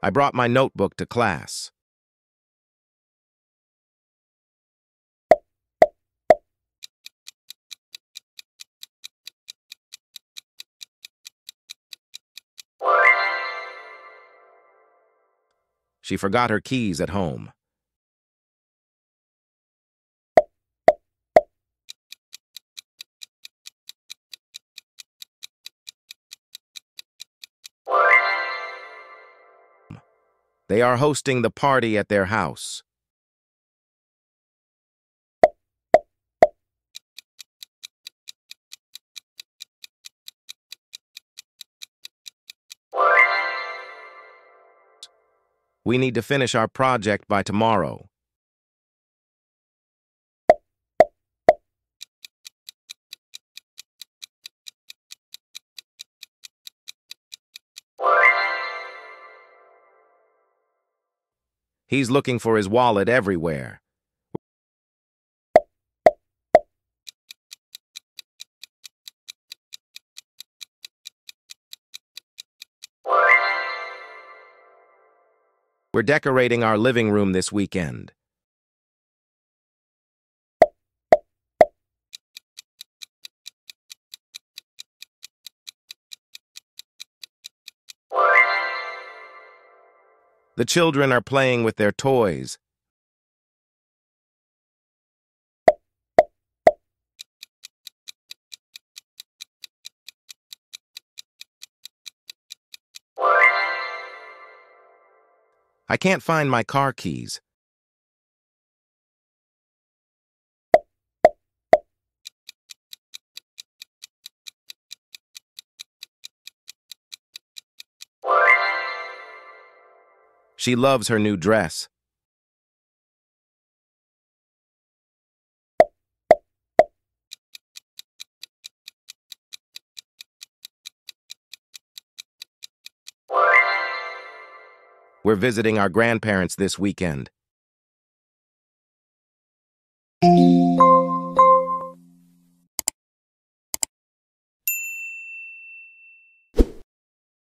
I brought my notebook to class. She forgot her keys at home. They are hosting the party at their house. We need to finish our project by tomorrow. He's looking for his wallet everywhere. We're decorating our living room this weekend. The children are playing with their toys. I can't find my car keys. She loves her new dress. We're visiting our grandparents this weekend.